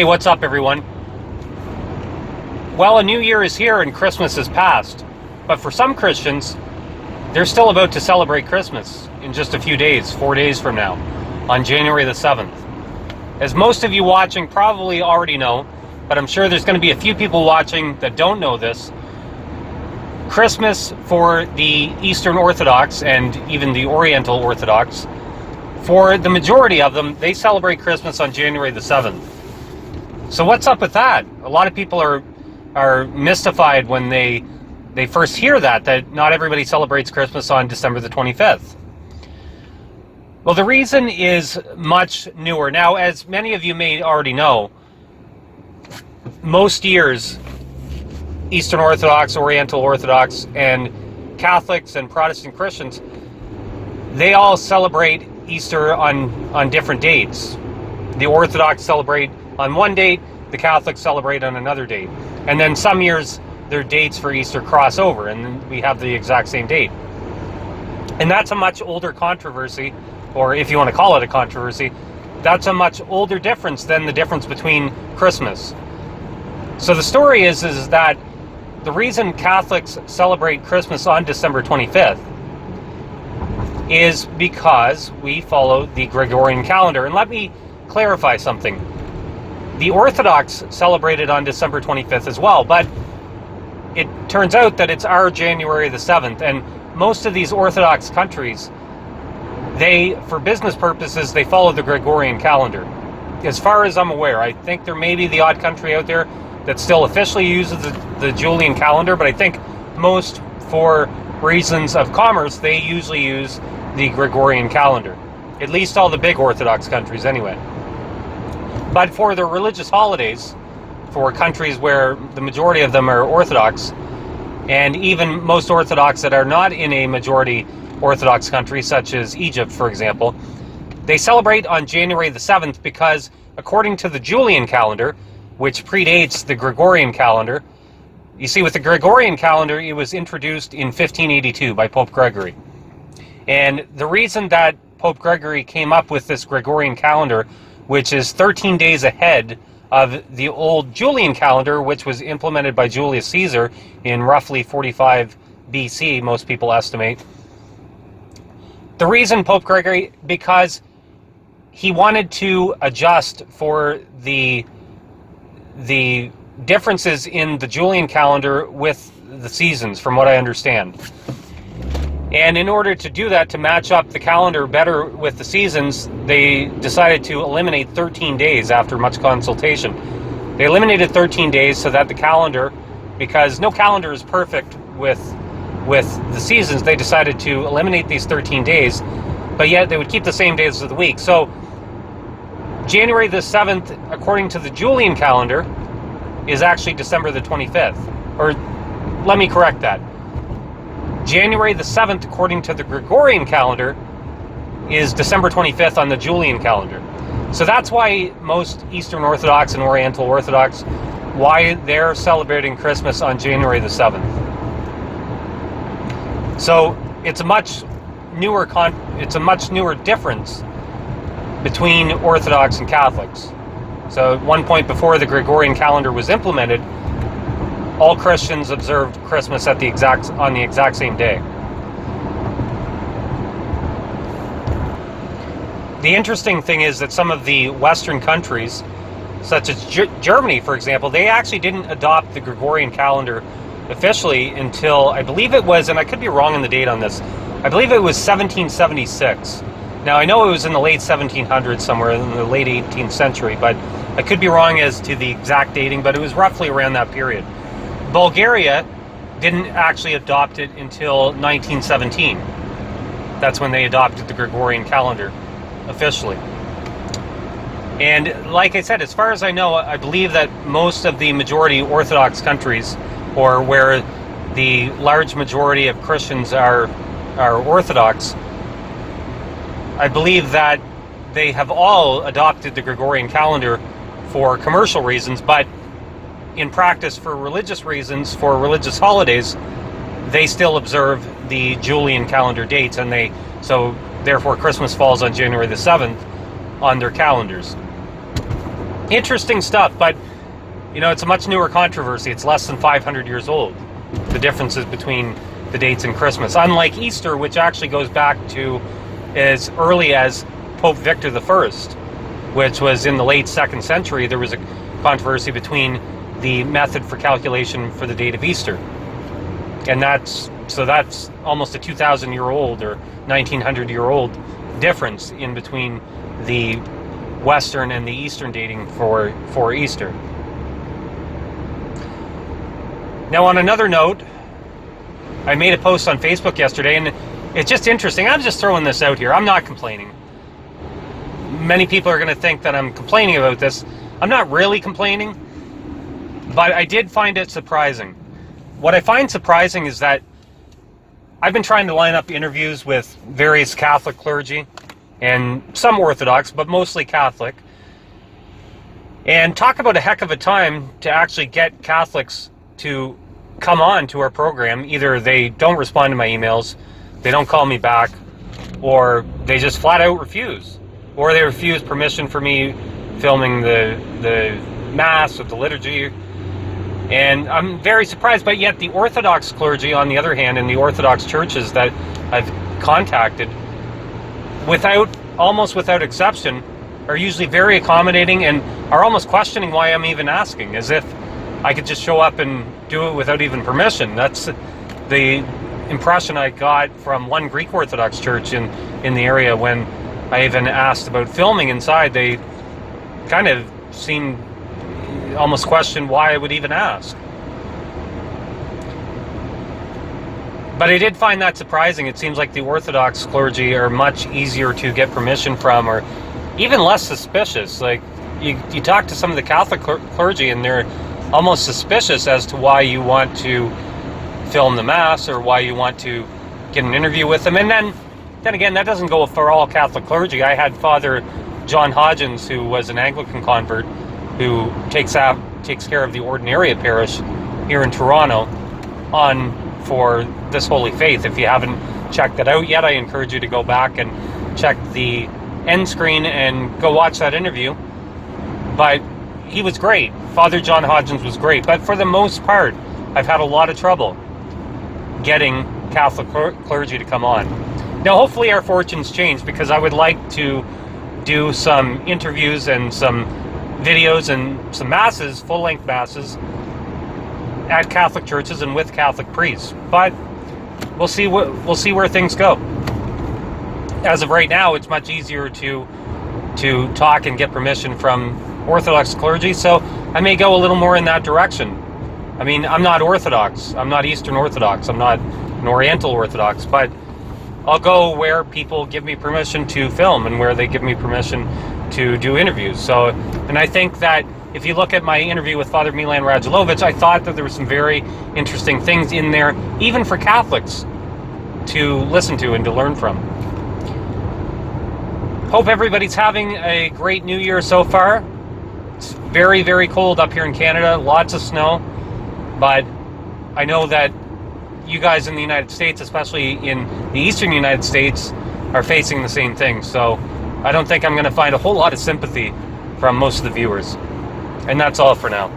Hey, what's up, everyone? Well, a new year is here and Christmas is past. But for some Christians, they're still about to celebrate Christmas in just a few days, 4 days from now, on January the 7th. As most of you watching probably already know, but I'm sure there's going to be a few people watching that don't know this, Christmas for the Eastern Orthodox and even the Oriental Orthodox, for the majority of them, they celebrate Christmas on January the 7th. So what's up with that? A lot of people are mystified when they first hear that not everybody celebrates Christmas on December the 25th. Well, the reason is much newer. Now, as many of you may already know, most years, Eastern Orthodox, Oriental Orthodox, and Catholics and Protestant Christians, they all celebrate Easter on different dates. The Orthodox celebrate on one date, the Catholics celebrate on another date. And then some years, their dates for Easter cross over, and then we have the exact same date. And that's a much older controversy, or if you want to call it a controversy, that's a much older difference than the difference between Christmas. So the story is that the reason Catholics celebrate Christmas on December 25th is because we follow the Gregorian calendar. And let me clarify something. The Orthodox celebrated on December 25th as well, but it turns out that it's our January the 7th, and most of these Orthodox countries, for business purposes, they follow the Gregorian calendar. As far as I'm aware, I think there may be the odd country out there that still officially uses the Julian calendar, but I think most, for reasons of commerce, they usually use the Gregorian calendar. At least all the big Orthodox countries anyway. But for the religious holidays, for countries where the majority of them are Orthodox, and even most Orthodox that are not in a majority Orthodox country, such as Egypt, for example, they celebrate on January the 7th because, according to the Julian calendar, which predates the Gregorian calendar, you see, with the Gregorian calendar, it was introduced in 1582 by Pope Gregory. And the reason that Pope Gregory came up with this Gregorian calendar, which is 13 days ahead of the old Julian calendar, which was implemented by Julius Caesar in roughly 45 BC, most people estimate. The reason Pope Gregory, because he wanted to adjust for the differences in the Julian calendar with the seasons, from what I understand. And in order to do that, to match up the calendar better with the seasons, they decided to eliminate 13 days after much consultation. They eliminated 13 days so that the calendar, because no calendar is perfect with the seasons, they decided to eliminate these 13 days, but yet they would keep the same days of the week. So January the 7th, according to the Julian calendar, is actually December the 25th. Or let me correct that. January the 7th, according to the Gregorian calendar, is December 25th on the Julian calendar. So that's why most Eastern Orthodox and Oriental Orthodox, why they're celebrating Christmas on January the 7th. So it's a much newer difference between Orthodox and Catholics. So at one point before the Gregorian calendar was implemented, all Christians observed Christmas on the exact same day. The interesting thing is that some of the Western countries, such as Germany, for example, they actually didn't adopt the Gregorian calendar officially until, I believe it was, and I could be wrong on the date on this, I believe it was 1776. Now, I know it was in the late 1700s, somewhere in the late 18th century, but I could be wrong as to the exact dating, but it was roughly around that period. Bulgaria didn't actually adopt it until 1917. That's when they adopted the Gregorian calendar officially. And like I said, as far as I know, I believe that most of the majority Orthodox countries, or where the large majority of Christians are Orthodox, I believe that they have all adopted the Gregorian calendar for commercial reasons, but in practice, for religious reasons, for religious holidays, they still observe the Julian calendar dates, and so therefore Christmas falls on January the 7th on their calendars. Interesting stuff, but it's a much newer controversy. It's less than 500 years old. The differences between the dates and Christmas, unlike Easter, which actually goes back to as early as Pope Victor I, which was in the late 2nd century. There was a controversy between the method for calculation for the date of Easter, and that's almost a 2,000-year-old or 1,900-year-old difference in between the Western and the Eastern dating for Easter. Now, on another note, I made a post on Facebook yesterday, and it's just interesting. I'm just throwing this out here. I'm not complaining. Many people are going to think that I'm complaining about this. I'm not really complaining, but I did find it surprising. What I find surprising is that I've been trying to line up interviews with various Catholic clergy and some Orthodox, but mostly Catholic, and talk about a heck of a time to actually get Catholics to come on to our program. Either they don't respond to my emails, they don't call me back, or they just flat out refuse, or they refuse permission for me filming the Mass or the liturgy. And I'm very surprised, but yet the Orthodox clergy, on the other hand, and the Orthodox churches that I've contacted, almost without exception, are usually very accommodating and are almost questioning why I'm even asking, as if I could just show up and do it without even permission. That's the impression I got from one Greek Orthodox church in the area when I even asked about filming inside. They kind of seemed almost questioned why I would even ask. But I did find that surprising. It seems like the Orthodox clergy are much easier to get permission from, or even less suspicious. Like, you talk to some of the Catholic clergy and they're almost suspicious as to why you want to film the Mass or why you want to get an interview with them. And then again, that doesn't go for all Catholic clergy. I had Father John Hodgins, who was an Anglican convert, who takes care of the Ordinariate parish here in Toronto, on for This Holy Faith. If you haven't checked that out yet, I encourage you to go back and check the end screen and go watch that interview. But he was great. Father John Hodgins was great. But for the most part, I've had a lot of trouble getting Catholic clergy to come on. Now, hopefully our fortunes change, because I would like to do some interviews and some videos and some masses, full-length masses, at Catholic churches and with Catholic priests. But we'll see where things go. As of right now, it's much easier to talk and get permission from Orthodox clergy, so I may go a little more in that direction. I mean, I'm not Orthodox. I'm not Eastern Orthodox. I'm not an Oriental Orthodox, but I'll go where people give me permission to film and where they give me permission to do interviews. So, and I think that if you look at my interview with Father Milan Radulovic, I thought that there were some very interesting things in there, even for Catholics to listen to and to learn from. Hope everybody's having a great New Year so far. It's very, very cold up here in Canada, lots of snow, but I know that you guys in the United States, especially in the eastern United States, are facing the same thing. So I don't think I'm going to find a whole lot of sympathy from most of the viewers. And that's all for now.